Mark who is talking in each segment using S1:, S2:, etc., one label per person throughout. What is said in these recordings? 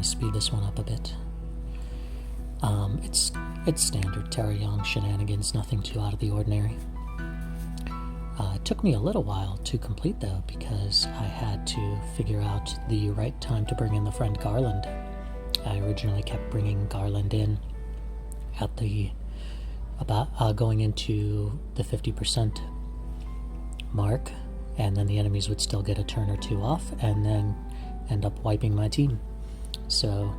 S1: speed this one up a bit. It's standard Terra Young shenanigans, nothing too out of the ordinary. It took me a little while to complete though, because I had to figure out the right time to bring in the friend Garland. I originally kept bringing Garland in at going into the 50% mark, and then the enemies would still get a turn or two off and then end up wiping my team. So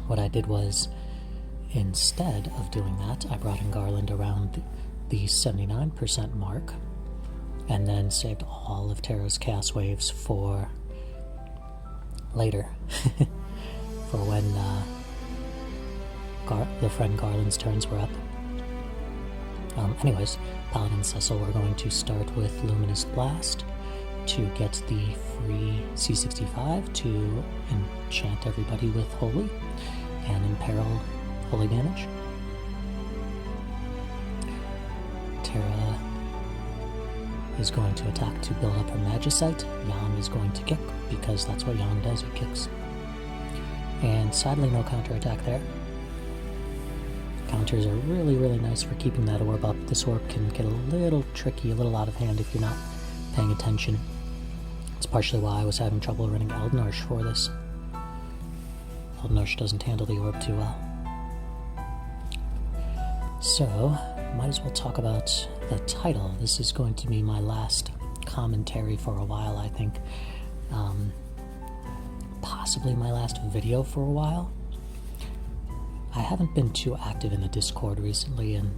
S1: what I did was, instead of doing that, I brought in Garland around the 79% mark and then saved all of Terra's cast waves for later, for when the friend Garland's turns were up. Anyways, Paladin Cecil, we're going to start with Luminous Blast to get the free C65 to enchant everybody with Holy and imperil Holy damage. Terra is going to attack to build up her Magicite. Jan is going to kick, because that's what Jan does, he kicks. And sadly no counterattack there. Counters are really, really nice for keeping that orb up. This orb can get a little tricky, a little out of hand if you're not paying attention. It's partially why I was having trouble running Eldnarsh for this. Eldnarsh doesn't handle the orb too well. So, might as well talk about the title. This is going to be my last commentary for a while, I think. Possibly my last video for a while. I haven't been too active in the Discord recently, and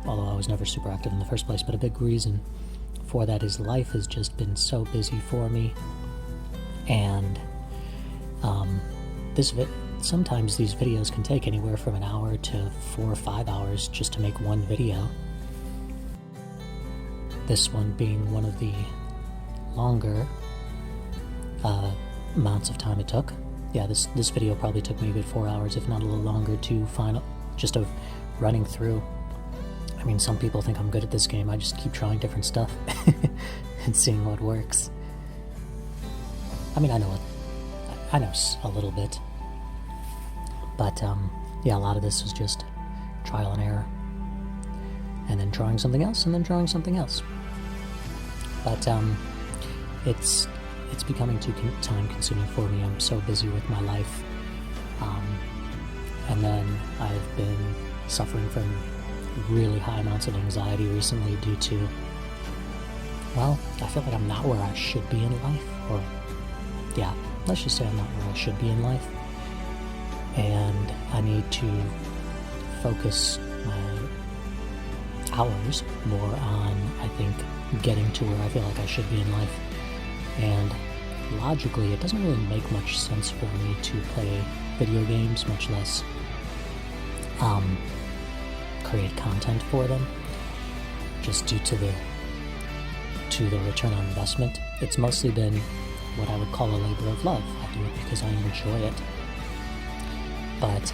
S1: although I was never super active in the first place, but a big reason for that is life has just been so busy for me, and sometimes these videos can take anywhere from an hour to 4 or 5 hours just to make one video. This one being one of the longer amounts of time it took. Yeah, this video probably took me a good 4 hours, if not a little longer, to just of running through. I mean, some people think I'm good at this game. I just keep trying different stuff and seeing what works. I mean, I know a little bit, but yeah, a lot of this is just trial and error, and then trying something else, and then trying something else. But it's becoming too time-consuming for me. I'm so busy with my life, and then I've been suffering from really high amounts of anxiety recently due to, well, I feel like I'm not where I should be in life, or yeah, let's just say I'm not where I should be in life, and I need to focus my hours more on, I think, getting to where I feel like I should be in life. And logically, it doesn't really make much sense for me to play video games, much less create content for them, just due to the return on investment. It's mostly been what I would call a labor of love. I do it because I enjoy it, but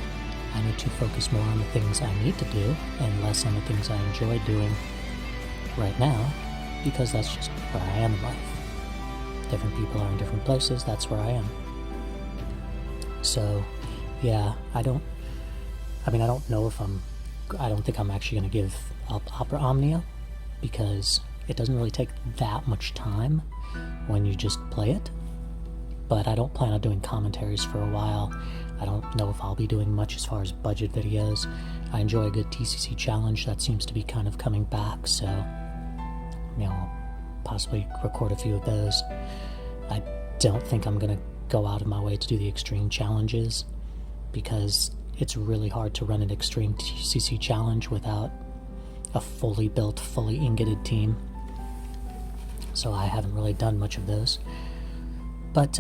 S1: I need to focus more on the things I need to do and less on the things I enjoy doing right now, because that's just where I am in life. Different people are in different places, that's where I am. So, yeah, I don't think I'm actually going to give up Opera Omnia, because it doesn't really take that much time when you just play it. But I don't plan on doing commentaries for a while. I don't know if I'll be doing much as far as budget videos. I enjoy a good TCC challenge, that seems to be kind of coming back, so, you know, possibly record a few of those. I don't think I'm going to go out of my way to do the extreme challenges, because it's really hard to run an extreme TCC challenge without a fully built, fully ingoted team. So I haven't really done much of those. But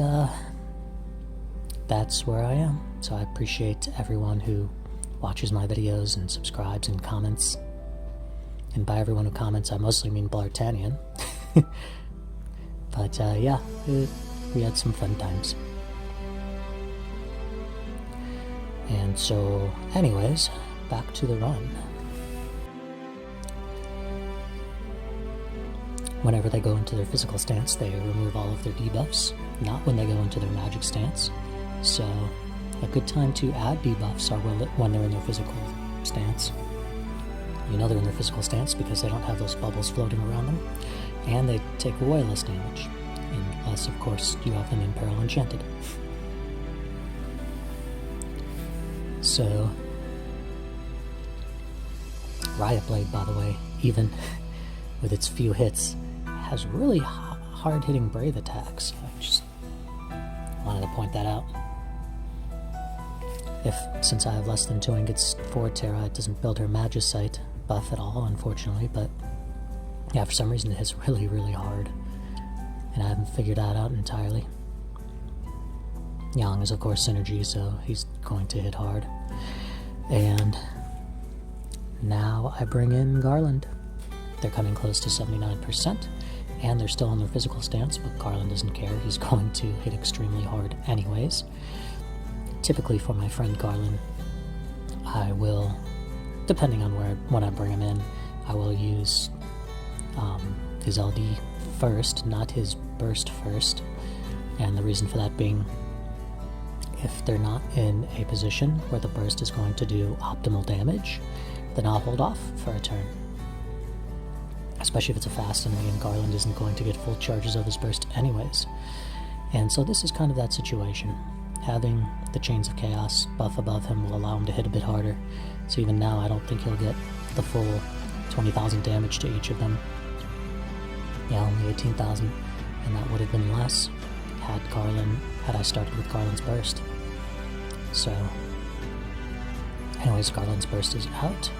S1: that's where I am. So I appreciate everyone who watches my videos and subscribes and comments. And by everyone who comments, I mostly mean Blartanian. But yeah, we had some fun times. And so, anyways, back to the run. Whenever they go into their physical stance, they remove all of their debuffs, not when they go into their magic stance. So A good time to add debuffs are when they're in their physical stance. You know they're in their physical stance because they don't have those bubbles floating around them, and they take away less damage, unless of course you have them in Peril Enchanted. So, Riot Blade, by the way, even with its few hits, has really hard-hitting Brave attacks. I just wanted to point that out. Since I have less than 2 ingots for Terra, it doesn't build her Magicite buff at all, unfortunately, but yeah, for some reason it hits really, really hard, and I haven't figured that out entirely. Yang is of course synergy, so he's going to hit hard. And now I bring in Garland. They're coming close to 79%, and they're still in their physical stance, but Garland doesn't care. He's going to hit extremely hard anyways. Typically for my friend Garland, I will, depending on when I bring him in, I will use his LD first, not his burst first. And the reason for that being, if they're not in a position where the burst is going to do optimal damage, then I'll hold off for a turn. Especially if it's a fast enemy and Garland isn't going to get full charges of his burst anyways. And so this is kind of that situation. Having the Chains of Chaos buff above him will allow him to hit a bit harder. So even now I don't think he'll get the full 20,000 damage to each of them. Yeah, only 18,000, and that would have been less had I started with Garland's burst. So anyways, Garland's burst is out,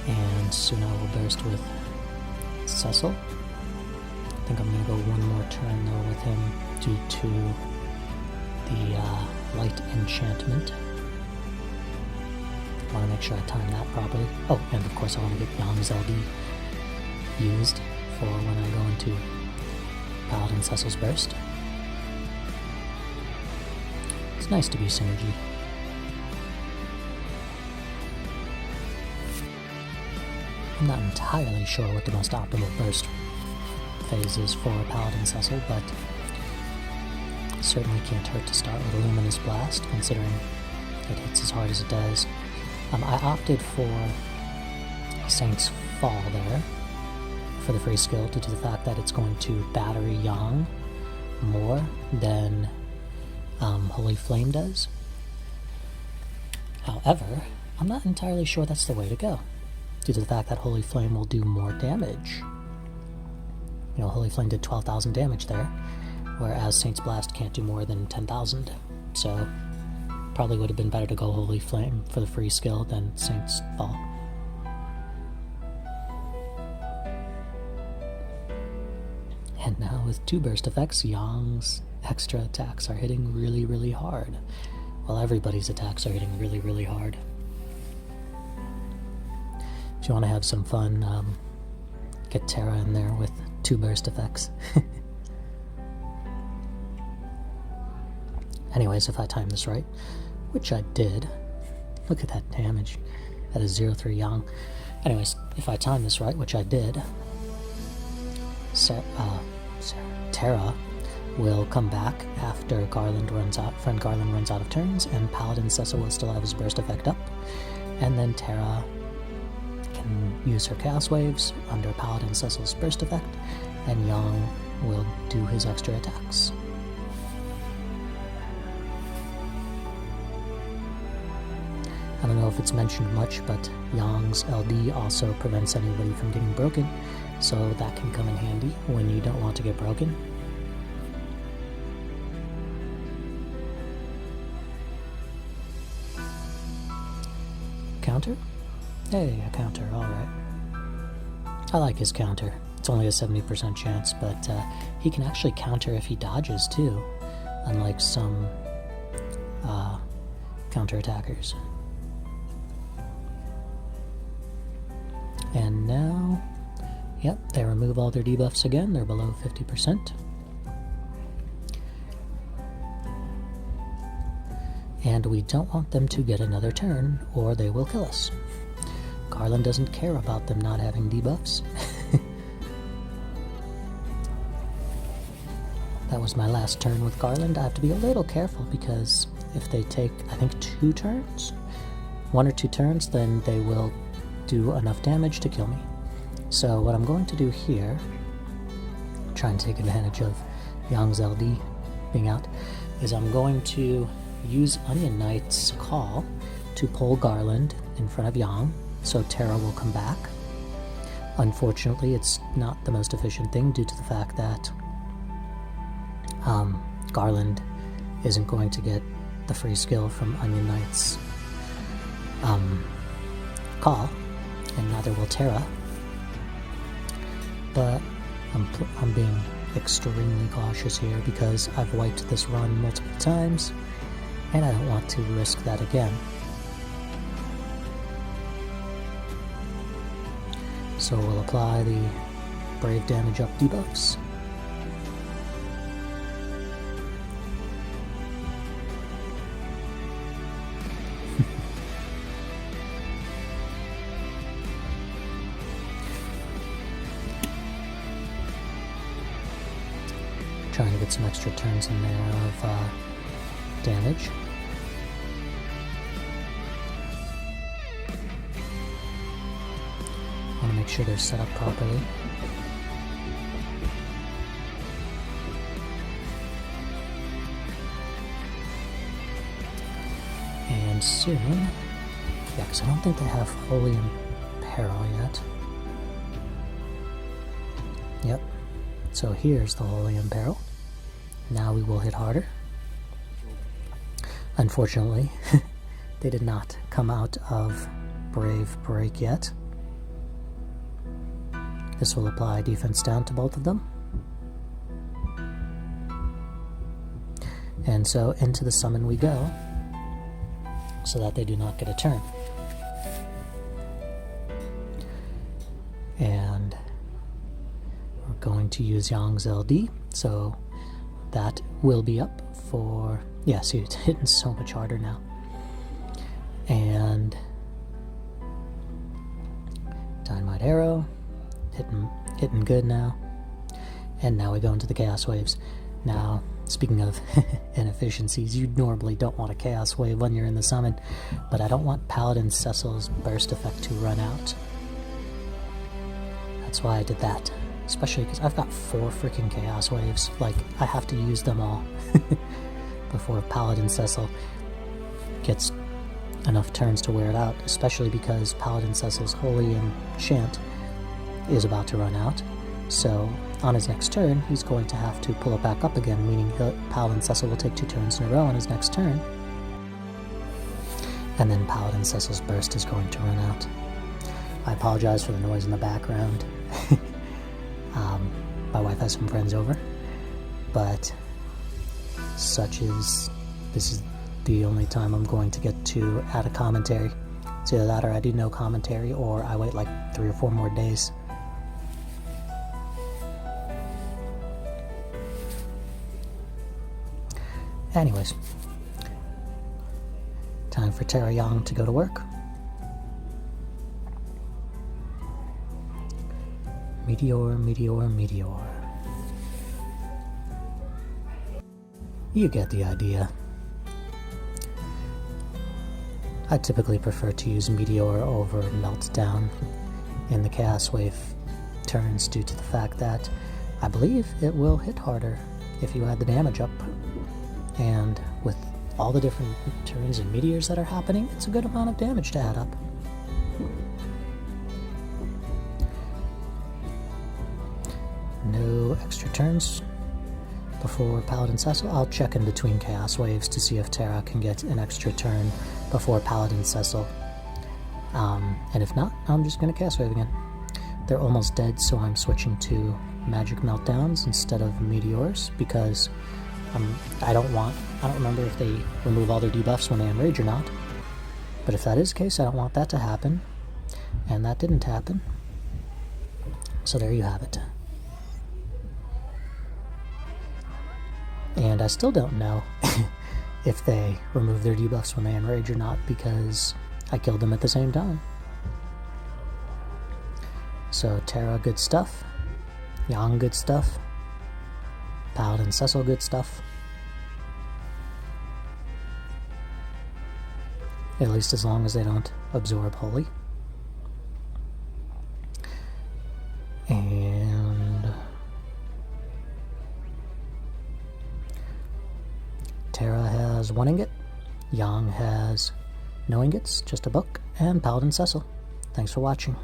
S1: and soon I will burst with Cecil. I think I'm going to go one more turn though with him due to the light enchantment. I want to make sure I time that properly. Oh, and of course I want to get Yang's LD used for when I go into Paladin Cecil's burst. It's nice to be synergy. I'm not entirely sure what the most optimal burst phase is for Paladin Cecil, but certainly can't hurt to start with a Luminous Blast, considering it hits as hard as it does. I opted for Saint's Fall there for the free skill due to the fact that it's going to battery Yang more than Holy Flame does. However, I'm not entirely sure that's the way to go, due to the fact that Holy Flame will do more damage. You know, Holy Flame did 12,000 damage there, whereas Saint's Blast can't do more than 10,000. So, probably would have been better to go Holy Flame for the free skill than Saint's Fall. And now with 2 burst effects, Yang's extra attacks are hitting really, really hard, while everybody's attacks are hitting really, really hard. If you want to have some fun, get Terra in there with 2 burst effects. Anyways, if I time this right, which I did, look at that damage. That is 0-3 Yang. Anyways, if I time this right, which I did, Terra will come back after friend Garland runs out of turns, and Paladin Cecil will still have his burst effect up, and then Terra can use her Chaos Waves under Paladin Cecil's burst effect, and Yang will do his extra attacks. I don't know if it's mentioned much, but Yang's LD also prevents anybody from getting broken, so that can come in handy when you don't want to get broken. Counter? Hey, a counter, alright. I like his counter. It's only a 70% chance, but he can actually counter if he dodges too, unlike some counter attackers. And now, yep, they remove all their debuffs again. They're below 50%. And we don't want them to get another turn, or they will kill us. Garland doesn't care about them not having debuffs. That was my last turn with Garland. I have to be a little careful because if they take, I think, 2 turns, 1 or 2 turns, then they will do enough damage to kill me. So what I'm going to do here, try and take advantage of Yang's LD being out, is I'm going to use Onion Knight's call to pull Garland in front of Yang, so Terra will come back. Unfortunately, it's not the most efficient thing due to the fact that Garland isn't going to get the free skill from Onion Knight's call, and neither will Terra. But I'm being extremely cautious here because I've wiped this run multiple times, and I don't want to risk that again. So we'll apply the Brave damage up debuffs. Trying to get some extra turns in there of damage. Want to make sure they're set up properly. And soon, yeah, because I don't think they have Holy Imperil yet. Yep. So here's the Holy Imperil. Now we will hit harder. Unfortunately, they did not come out of Brave Break yet. This will apply defense down to both of them. And so into the summon we go, so that they do not get a turn. And we're going to use Yang's LD, so that will be up for... yeah, see, it's hitting so much harder now. And Dynamite Arrow, hitting good now. And now we go into the Chaos Waves. Now, speaking of inefficiencies, you normally don't want a Chaos Wave when you're in the summon, but I don't want Paladin Cecil's burst effect to run out. That's why I did that. Especially because I've got 4 freaking Chaos Waves. Like, I have to use them all before Paladin Cecil gets enough turns to wear it out, especially because Paladin Cecil's Holy Enchant is about to run out. So on his next turn, he's going to have to pull it back up again, meaning Paladin Cecil will take 2 turns in a row on his next turn. And then Paladin Cecil's burst is going to run out. I apologize for the noise in the background. My wife has some friends over, but this is the only time I'm going to get to add a commentary. It's either that or I do no commentary, or I wait like 3 or 4 more days. Anyways, time for Terra Yang to go to work. Meteor, meteor, meteor. You get the idea. I typically prefer to use Meteor over Meltdown in the Chaos Wave turns due to the fact that I believe it will hit harder if you add the damage up. And with all the different turns and meteors that are happening, it's a good amount of damage to add up. No extra turns before Paladin Cecil. I'll check in between Chaos Waves to see if Terra can get an extra turn before Paladin Cecil. And if not, I'm just going to Chaos Wave again. They're almost dead, so I'm switching to Magic Meltdowns instead of Meteors, because I don't remember if they remove all their debuffs when they enrage or not. But if that is the case, I don't want that to happen. And that didn't happen. So there you have it. And I still don't know if they remove their debuffs when they enrage or not, because I killed them at the same time. So Terra, good stuff. Yang, good stuff. Paladin Cecil, good stuff. At least as long as they don't absorb Holy. And Terra has 1 ingot, Yang has no ingots, just a book, and Paladin Cecil. Thanks for watching.